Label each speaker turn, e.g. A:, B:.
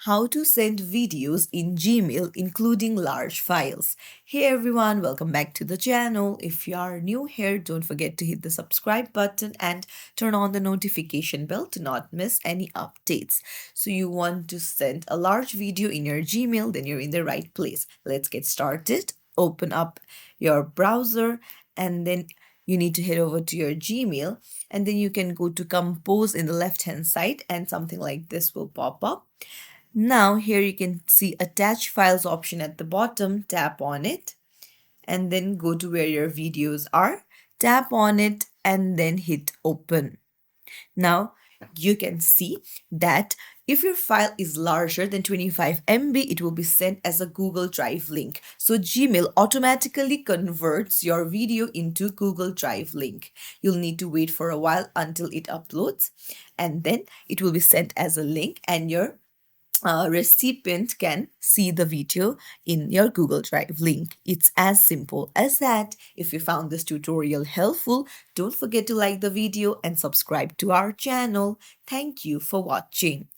A: how to send videos in Gmail, including large files. Hey everyone, welcome back to the channel. If you are new here, don't forget to hit the subscribe button and turn on the notification bell to not miss any updates. So you want to send a large video in your Gmail, then you're in the right place. Let's get started. Open up your browser and then you need to head over to your Gmail and then you can go to compose in the left hand side and something like this will pop up. Now here you can see attach files option at the bottom, tap on it and then go to where your videos are, tap on it and then hit open. Now you can see that if your file is larger than 25 MB, it will be sent as a Google Drive link. So Gmail automatically converts your video into Google Drive link. You'll need to wait for a while until it uploads and then it will be sent as a link and your recipient can see the video in your Google Drive link. It's as simple as that. If you found this tutorial helpful, don't forget to like the video and subscribe to our channel. Thank you for watching.